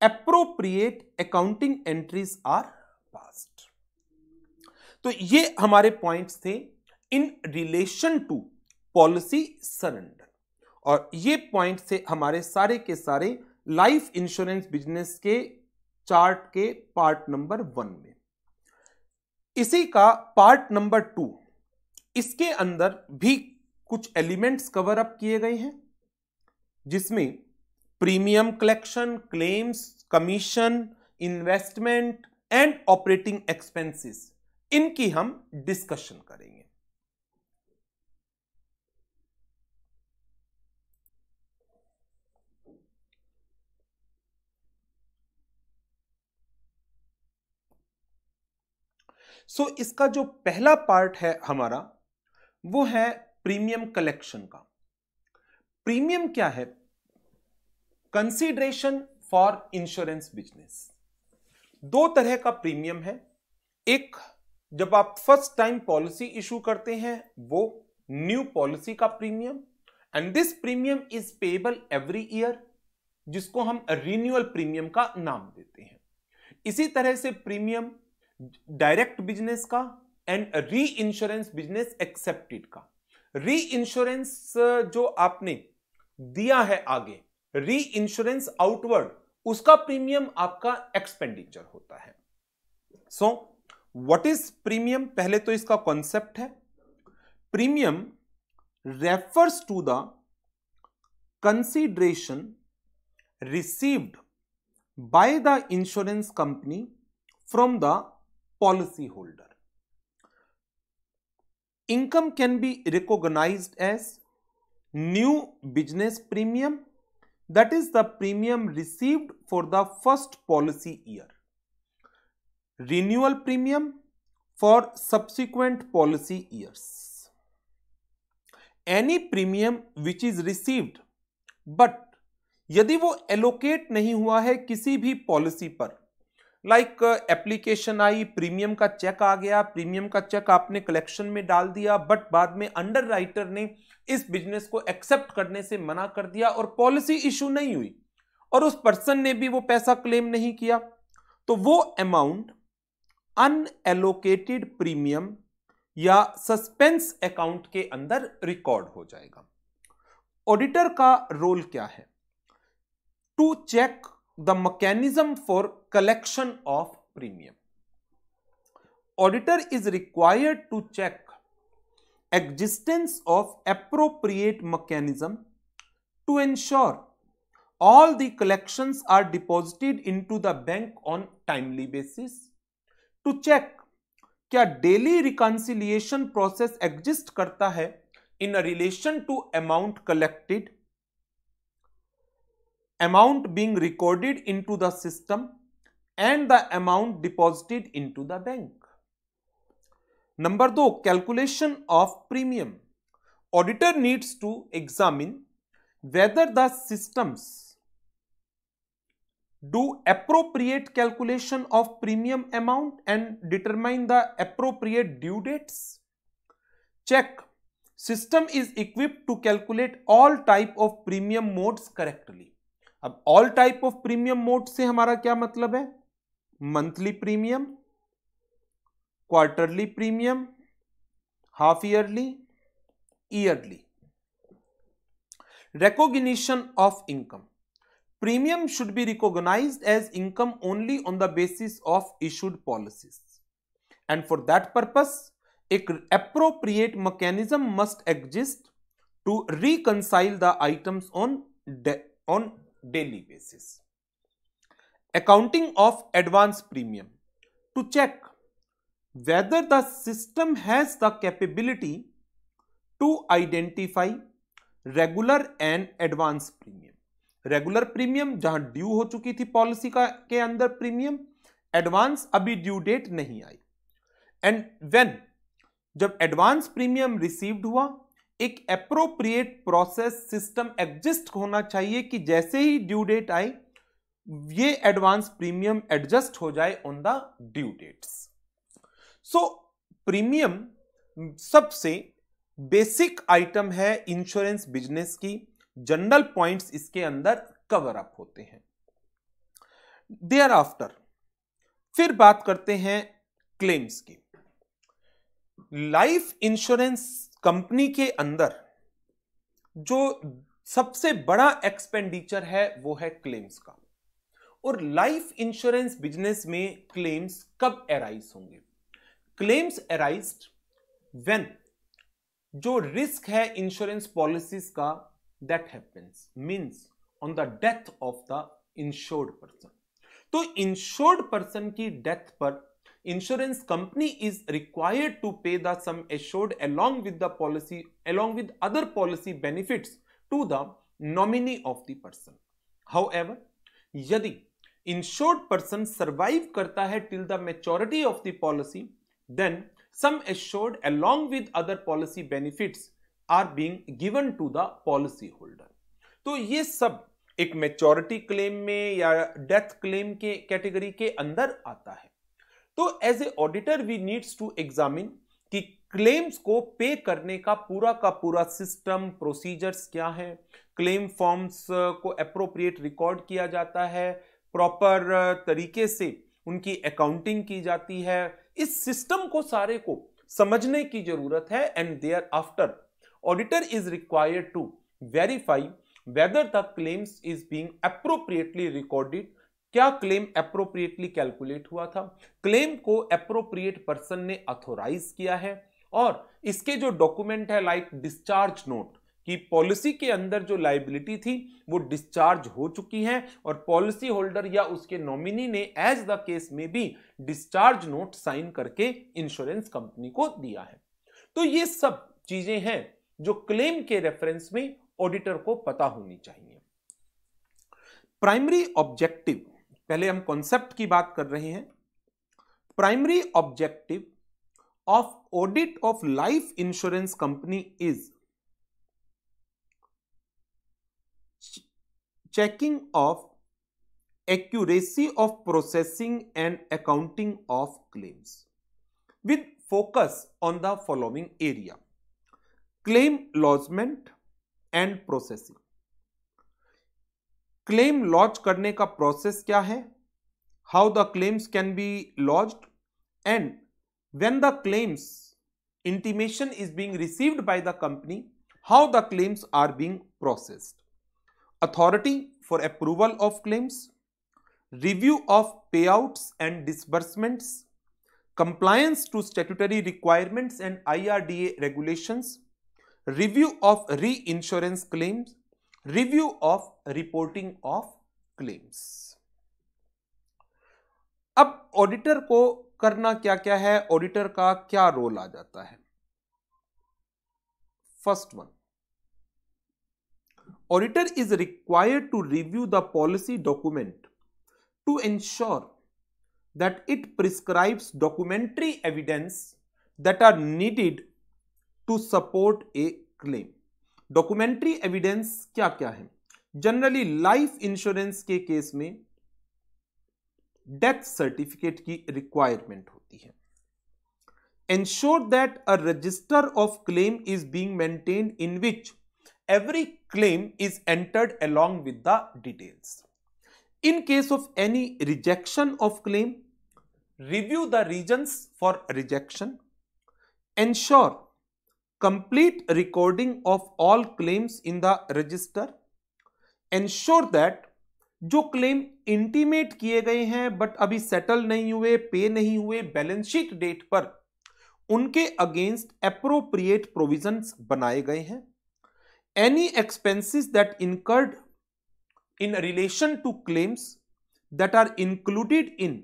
appropriate accounting entries are passed. तो ये हमारे पॉइंट्स थे in relation to policy surrender और ये पॉइंट्स थे हमारे सारे के सारे लाइफ इंश्योरेंस बिजनेस के चार्ट के पार्ट नंबर 1 में। इसी का पार्ट नंबर 2, इसके अंदर भी कुछ एलिमेंट्स कवर अप किए गए हैं जिसमें premium collection, claims, commission, investment and operating expenses, इनकी हम डिस्कशन करेंगे। सो इसका जो पहला पार्ट है हमारा वो है प्रीमियम कलेक्शन का। प्रीमियम क्या है? Consideration for insurance business. 2 तरह का प्रीमियम है। एक, जब आप फर्स्ट टाइम पॉलिसी इशू करते हैं वो न्यू पॉलिसी का premium, and this premium is payable every year, जिसको हम रिन्यूअल प्रीमियम का नाम देते हैं। इसी तरह से प्रीमियम डायरेक्ट बिजनेस का and reinsurance business accepted का। री इंश्योरेंस जो आपने दिया है आगे, री इंश्योरेंस आउटवर्ड, उसका प्रीमियम आपका एक्सपेंडिचर होता है। So what is premium? पहले तो इसका कॉन्सेप्ट है, premium refers to the consideration received by the insurance company from the policy holder. Income can be recognized as new business premium, that is the premium received for the first policy year, renewal premium for subsequent policy years, any premium which is received but यदि वो एलोकेट नहीं हुआ है किसी भी पॉलिसी पर, लाइक एप्लीकेशन आई, प्रीमियम का चेक आ गया, प्रीमियम का चेक आपने कलेक्शन में डाल दिया, बट बाद में अंडर राइटर ने इस बिजनेस को एक्सेप्ट करने से मना कर दिया और पॉलिसी इशू नहीं हुई और उस पर्सन ने भी वो पैसा क्लेम नहीं किया, तो वो अमाउंट अनएलोकेटेड प्रीमियम या सस्पेंस अकाउंट के अंदर रिकॉर्ड हो जाएगा. ऑडिटर का रोल क्या है? To check the mechanism for collection of premium. Auditor is required to check existence of appropriate mechanism to ensure all the collections are deposited into the bank on timely basis. To check क्या daily reconciliation process exist करता है in a relation to amount collected, amount being recorded into the system and the amount deposited into the bank. Number 2, calculation of premium. Auditor needs to examine whether the systems do appropriate calculation of premium amount and determine the appropriate due dates. Check system is equipped to calculate all type of premium modes correctly. अब all type of premium mode से हमारा क्या मतलब है? Monthly premium, quarterly premium, half yearly, yearly. Recognition of income. Premium should be recognised as income only on the basis of issued policies and for that purpose एक appropriate mechanism must exist to reconcile the items on daily basis. Accounting of advance premium. To check whether the system has the capability to identify regular and advance premium. Regular premium जहां ड्यू हो चुकी थी पॉलिसी के अंदर प्रीमियम, एडवांस अभी ड्यू डेट नहीं आई. एंड व्हेन जब एडवांस प्रीमियम रिसीव्ड हुआ, एक एप्रोप्रिएट प्रोसेस सिस्टम एग्जिस्ट होना चाहिए कि जैसे ही ड्यू डेट आए ये एडवांस प्रीमियम एडजस्ट हो जाए on the due dates. So premium सबसे बेसिक आइटम है इंश्योरेंस बिजनेस की. जनरल पॉइंट्स इसके अंदर कवर अप होते हैं. देयर आफ्टर फिर बात करते हैं क्लेम्स की. लाइफ इंश्योरेंस कंपनी के अंदर जो सबसे बड़ा एक्सपेंडिचर है वो है क्लेम्स का. और लाइफ इंश्योरेंस बिजनेस में क्लेम्स कब अराइज होंगे? क्लेम्स अराइज्ड व्हेन जो रिस्क है इंश्योरेंस पॉलिसीज का that happens means on the death of the insured person. तो इंश्योर्ड पर्सन की डेथ पर insurance company is required to pay the sum assured along with other policy benefits to the nominee of the person. However, यदि insured person survive करता है till the maturity of the policy, then sum assured along with other policy benefits are being given to the policy holder. तो ये सब एक मेच्योरिटी क्लेम में या डेथ क्लेम के कैटेगरी के अंदर आता है. तो as a auditor we needs to examine कि क्लेम्स को पे करने का पूरा सिस्टम, प्रोसीजर्स क्या है, क्लेम फॉर्म्स को अप्रोप्रिएट रिकॉर्ड किया जाता है, प्रॉपर तरीके से उनकी अकाउंटिंग की जाती है. इस सिस्टम को सारे को समझने की जरूरत है. And thereafter auditor is required to verify whether the claims is being appropriately recorded क्या क्लेम एप्रोप्रिएटली कैलकुलेट हुआ था, क्लेम को एप्रोप्रिएट पर्सन ने अथोराइज किया है, और इसके जो डॉक्यूमेंट है लाइक डिस्चार्ज नोट कि पॉलिसी के अंदर जो लायबिलिटी थी वो डिस्चार्ज हो चुकी है और पॉलिसी होल्डर या उसके नॉमिनी ने एज द केस में भी डिस्चार्ज नोट साइन करके इंश्योरेंस कंपनी को दिया है। तो ये सब चीजें हैं जो क्लेम के रेफरेंस में ऑडिटर को पता होनी चाहिए। प्राइमरी ऑब्जेक्टिव, पहले हम कॉन्सेप्ट की बात कर रहे हैं। Primary objective of audit of life insurance company is checking of accuracy of processing and accounting of claims with focus on the following area: claim lodgement and processing। Claim launch करने का प्रोसेस क्या है, how the claims can be launched, and when the claims intimation is being received by the company, how the claims are being processed, authority for approval of claims, review of payouts and disbursements, compliance to statutory requirements and IRDA regulations, review of reinsurance claims, review of reporting of claims। अब ऑडिटर को करना क्या क्या है, ऑडिटर का क्या रोल आ जाता है। First one, auditor is required to review the policy document to ensure that it prescribes documentary evidence that are needed to support a claim। documentary evidence क्या क्या है, जनरली लाइफ इंश्योरेंस के केस में डेथ सर्टिफिकेट की रिक्वायरमेंट होती है। ensure that a register of claim is being maintained in which every claim is entered along with the details। In case of any rejection of claim, review the reasons for rejection, ensure complete recording of all claims in the register, ensure that जो क्लेम इंटीमेट किए गए हैं बट अभी सेटल नहीं हुए, पे नहीं हुए, बैलेंस शीट डेट पर उनके अगेंस्ट एप्रोप्रिएट प्रोविजंस बनाए गए हैं। Any expenses that incurred in relation to claims that are included in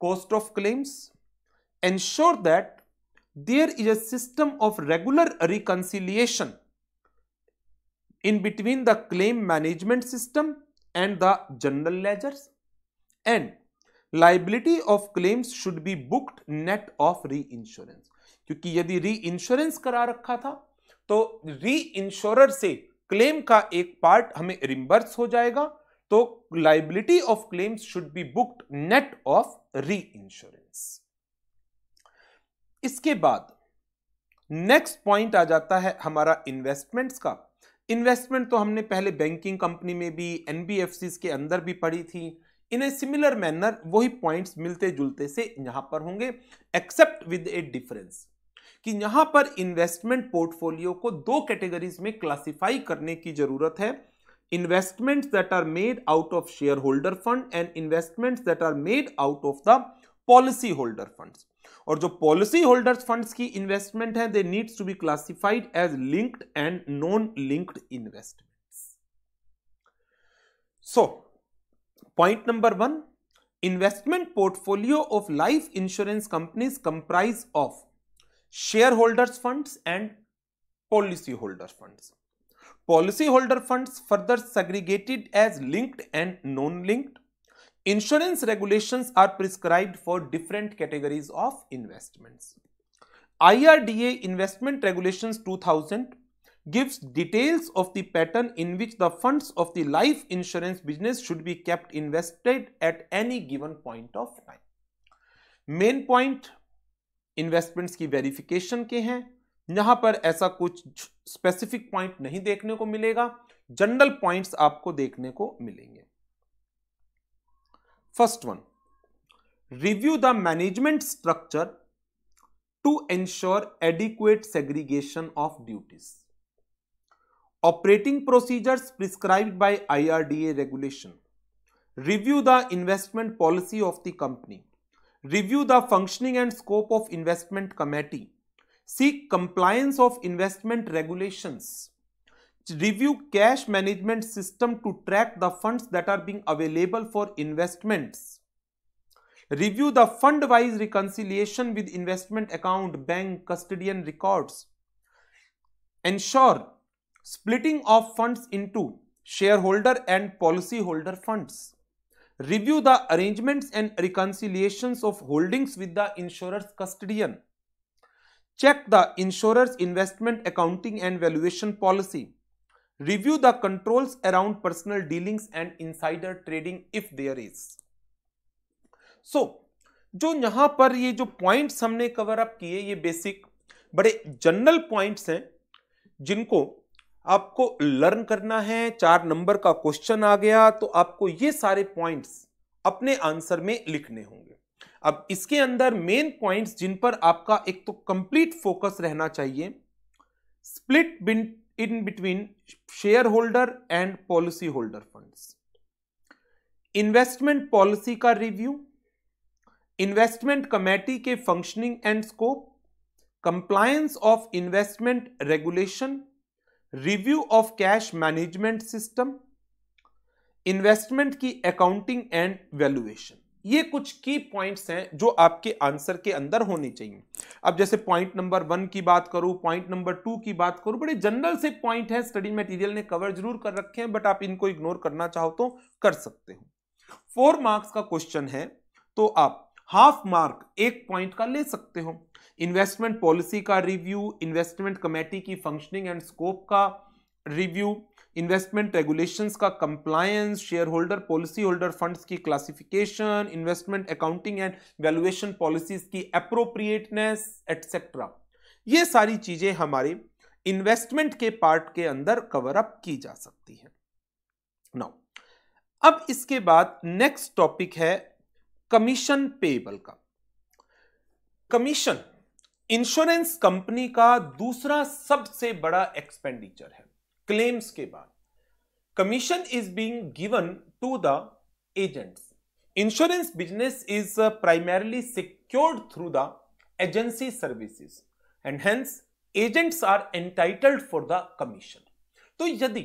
cost of claims, ensure that there is a system of regular reconciliation in between the claim management system and the general ledgers, and liability of claims should be booked net of reinsurance। क्योंकि यदि री-इंश्योरेंस करा रखा था तो री इंश्योरर से क्लेम का एक पार्ट हमें रिम्बर्स हो जाएगा, तो liability of claims should be booked net of री इंश्योरेंस। इसके बाद नेक्स्ट पॉइंट आ जाता है हमारा इन्वेस्टमेंट्स का। इन्वेस्टमेंट तो हमने पहले बैंकिंग कंपनी में भी, एनबीएफसीज के अंदर भी पढ़ी थी। इन ए सिमिलर मैनर वही पॉइंट्स मिलते जुलते से यहां पर होंगे, एक्सेप्ट विद ए डिफरेंस कि यहां पर इन्वेस्टमेंट पोर्टफोलियो को दो कैटेगरीज में क्लासिफाई करने की जरूरत है। Investments that are made out of share holder fund and investments that are made out of the policy holder funds. और जो पॉलिसी होल्डर्स फंड्स की इन्वेस्टमेंट है, they needs to be classified as linked and non linked investments. So point number 1, investment portfolio of life insurance companies comprise of shareholders funds and policy holder funds। policy holder funds further segregated as linked and non-linked। insurance regulations are prescribed for different categories of investments। IRDA investment regulations 2000 gives details of the pattern in which the funds of the life insurance business should be kept invested at any given point of time। main point investments की वेरिफिकेशन के हैं। यहां पर ऐसा कुछ स्पेसिफिक पॉइंट नहीं देखने को मिलेगा, जनरल पॉइंट्स आपको देखने को मिलेंगे। First one, review the management structure to ensure adequate segregation of duties. Operating procedures prescribed by IRDA regulation, review the investment policy of the company, review the functioning and scope of investment committee, seek compliance of investment regulations, review cash management system to track the funds that are being available for investments, review the fund-wise reconciliation with investment account, bank, custodian records, ensure splitting of funds into shareholder and policyholder funds, review the arrangements and reconciliations of holdings with the insurer's custodian, check the insurer's investment accounting and valuation policy, review the controls around personal dealings and insider trading if there is. जो यहां पर ये जो पॉइंट्स हमने कवर अप किए ये बेसिक बड़े जनरल पॉइंट्स हैं जिनको आपको लर्न करना है। 4 नंबर का क्वेश्चन आ गया तो आपको ये सारे पॉइंट्स अपने आंसर में लिखने होंगे। अब इसके अंदर मेन पॉइंट्स जिन पर आपका एक तो कंप्लीट फोकस रहना चाहिए, split in between share holder and policy holder funds, investment policy का रिव्यू, इन्वेस्टमेंट कमेटी के functioning and scope, compliance of investment regulation, review of cash management system, investment की अकाउंटिंग एंड वैल्यूएशन। ये कुछ की पॉइंट्स हैं जो आपके आंसर के अंदर होने चाहिए। अब जैसे पॉइंट नंबर 1 की बात करूं, पॉइंट नंबर 2 की बात करूं, बड़े जनरल से पॉइंट है, स्टडी मटेरियल ने कवर जरूर कर रखे हैं, बट आप इनको इग्नोर करना चाहो तो कर सकते हो। 4 मार्क्स का क्वेश्चन है तो आप हाफ मार्क 1 पॉइंट का ले सकते हो। इन्वेस्टमेंट पॉलिसी का रिव्यू, इन्वेस्टमेंट कमेटी की फंक्शनिंग एंड स्कोप का रिव्यू, इन्वेस्टमेंट रेगुलेशंस का compliance, share holder policy holder funds की classification, investment accounting and valuation policies की एप्रोप्रिएटनेस एटसेट्रा, ये सारी चीजें हमारे इन्वेस्टमेंट के पार्ट के अंदर कवर अप की जा सकती है। नाउ अब इसके बाद नेक्स्ट टॉपिक है कमीशन पेएबल का। कमीशन इंश्योरेंस कंपनी का दूसरा सबसे बड़ा एक्सपेंडिचर है क्लेम्स के बाद। Commission is being given to the agents. Insurance business is primarily secured through the agency services and hence agents are entitled for the commission. तो यदि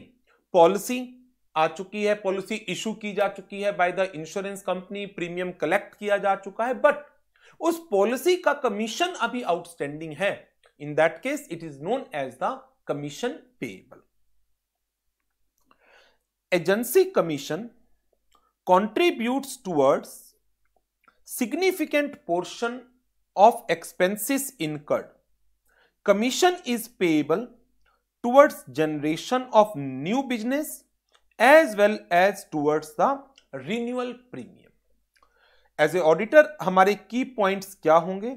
पॉलिसी आ चुकी है, पॉलिसी इशू की जा चुकी है bye the insurance company, premium collect किया जा चुका है, बट उस पॉलिसी का कमीशन अभी आउटस्टैंडिंग है, in that case it is known as the commission payable. Agency commission contributes towards significant portion of expenses incurred. Commission is payable towards generation of new business as well as towards the renewal premium. As a auditor हमारे की पॉइंट्स क्या होंगे,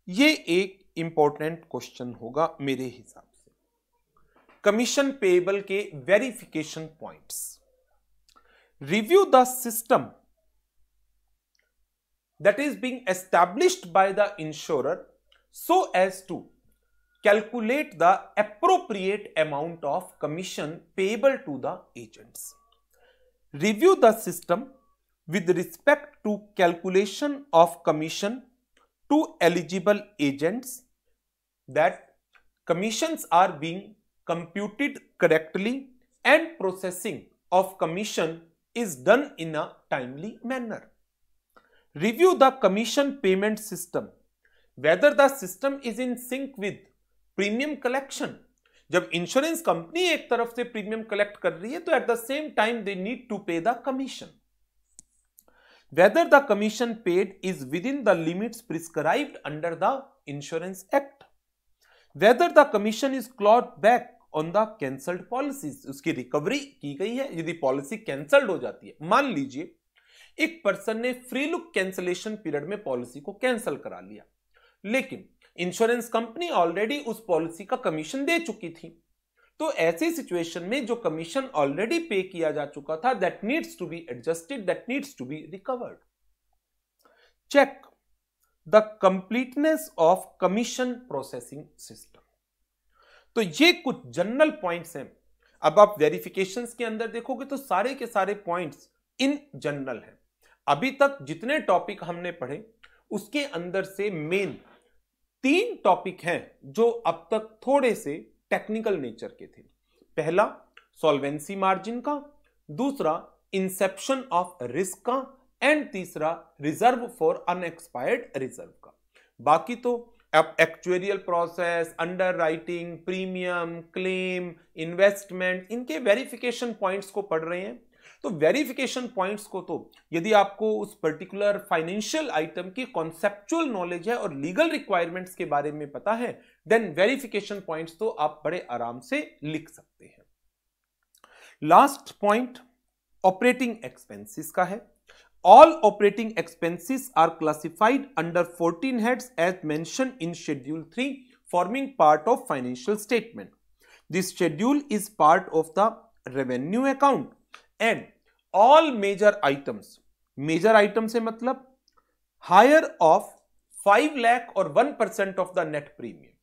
ये एक इंपॉर्टेंट क्वेश्चन होगा मेरे हिसाब से। कमीशन पेएबल के verification points, review the system that is being established by the insurer so as to calculate the appropriate amount of commission payable to the agents. Review the system with respect to calculation of commission to eligible agents, that commissions are being computed correctly and processing of commission is done in a timely manner. Review the commission payment system, whether the system is in sync with premium collection. जब इंश्योरेंस कंपनी एक तरफ से प्रीमियम कलेक्ट कर रही है तो at the same time they need to pay the commission. Whether the commission paid is within the limits prescribed under the Insurance Act. Whether the commission is clawed back on the cancelled policies, उसकी रिकवरी की गई है यदि पॉलिसी कैंसल्ड हो जाती है। मान लीजिए एक पर्सन ने फ्री लुक कैंसलेशन पीरियड में पॉलिसी को कैंसिल करा लिया, लेकिन इंश्योरेंस कंपनी ऑलरेडी उस पॉलिसी का कमीशन दे चुकी थी, तो ऐसी सिचुएशन में जो कमीशन ऑलरेडी पे किया जा चुका था that needs to be adjusted, that needs to be recovered. Check the completeness of commission processing system. तो ये कुछ जनरल पॉइंट्स हैं. अब आप वेरिफिकेशंस के अंदर देखोगे तो सारे के सारे पॉइंट्स इन जनरल है। अभी तक जितने टॉपिक हमने पढ़े उसके अंदर से मेन 3 टॉपिक हैं जो अब तक थोड़े से टेक्निकल नेचर के थे। पहला सॉल्वेंसी मार्जिन का, दूसरा इंसेप्शन ऑफ रिस्क का, एंड तीसरा रिजर्व फॉर अनएक्सपायर्ड रिजर्व का। बाकी तो अब actuarial process, under writing, premium, claim, investment, इनके वेरिफिकेशन पॉइंट्स को पढ़ रहे हैं। तो वेरिफिकेशन पॉइंट्स को तो यदि आपको उस पर्टिकुलर फाइनेंशियल आइटम की कॉन्सेप्चुअल नॉलेज है और लीगल रिक्वायरमेंट्स के बारे में पता है, देन वेरिफिकेशन पॉइंट्स तो आप बड़े आराम से लिख सकते हैं। लास्ट पॉइंट ऑपरेटिंग एक्सपेंसेस का है। All operating expenses are classified under 14 heads as mentioned in Schedule 3, forming part of financial statement. This schedule is part of the revenue account and all major items से मतलब higher of 5 lakh और 1% of the net premium.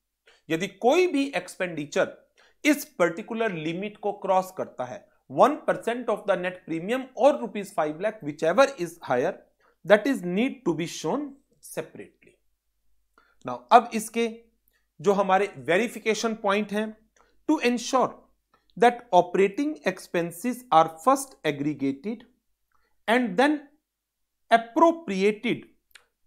यदि कोई भी एक्सपेंडिचर इस पर्टिकुलर लिमिट को क्रॉस करता है 1% of the net premium or rupees 5 lakh, whichever is higher, that is need to be shown separately. Now, अब इसके जो हमारे verification point हैं, to ensure that operating expenses are first aggregated and then appropriated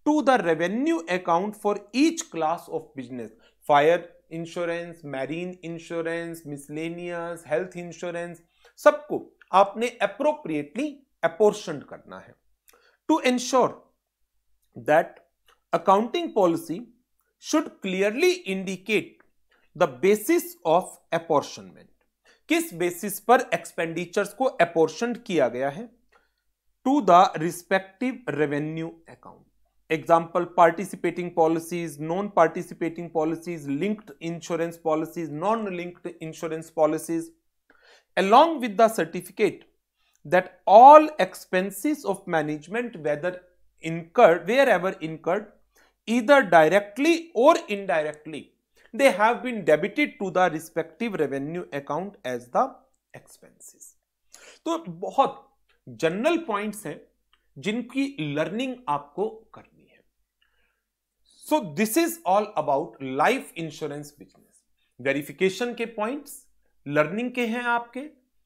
to the revenue account for each class of business. Fire insurance, marine insurance, miscellaneous, health insurance, सबको आपने appropriately apportioned करना है। To ensure that accounting policy should clearly indicate the basis of apportionment. किस बेसिस पर एक्सपेंडिचर्स को apportioned किया गया है? To the respective revenue account. Example, participating policies, non-participating policies, linked insurance policies, non-linked insurance policies, along with the certificate that all expenses of management, wherever incurred, either directly or indirectly, they have been debited to the respective revenue account as the expenses. तो बहुत जनरल पॉइंट्स हैं जिनकी लर्निंग आपको करनी है। So this is all about life insurance business. Verification के पॉइंट्स लर्निंग के हैं आपके,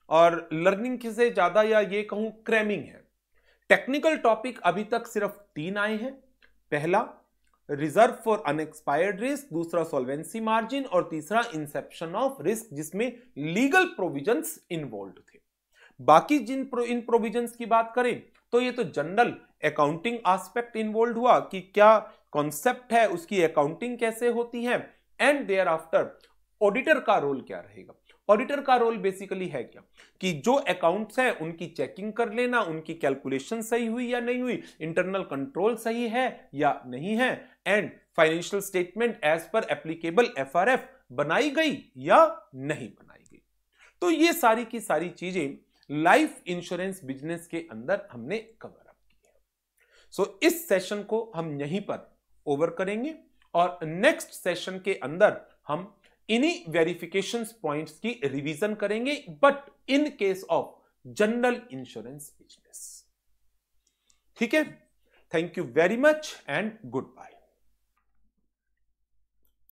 और लर्निंग के से ज्यादा या ये कहूं क्रैमिंग है। टेक्निकल टॉपिक अभी तक सिर्फ 3 आए हैं। पहला रिजर्व फॉर अनएक्सपायर्ड रिस्क, दूसरा सॉल्वेंसी मार्जिन और तीसरा इंसेप्शन ऑफ रिस्क, जिसमें लीगल प्रोविजंस इन्वॉल्व थे। बाकी इन प्रोविजंस की बात करें तो ये तो जनरल अकाउंटिंग एस्पेक्ट इन्वॉल्व हुआ कि क्या कॉन्सेप्ट है, उसकी अकाउंटिंग कैसे होती है, एंड देयर आफ्टर ऑडिटर का रोल क्या रहेगा। ऑडिटर का रोल बेसिकली है क्या कि जो अकाउंट्स हैं उनकी चेकिंग कर लेना, उनकी कैलकुलेशन सही हुई या नहीं हुई, इंटरनल कंट्रोल सही है या नहीं है, and financial statement as per applicable FRF बनाई गई या नहीं बनाई गई। तो ये सारी की सारी चीजें लाइफ इंश्योरेंस बिजनेस के अंदर हमने कवर अप की है। सो इस सेशन को हम यहीं पर ओवर करेंगे और नेक्स्ट सेशन के अंदर हम इन्हीं वेरिफिकेशन पॉइंट्स की रिवीजन करेंगे, but in case of general insurance business. ठीक है, thank you very much and good bye.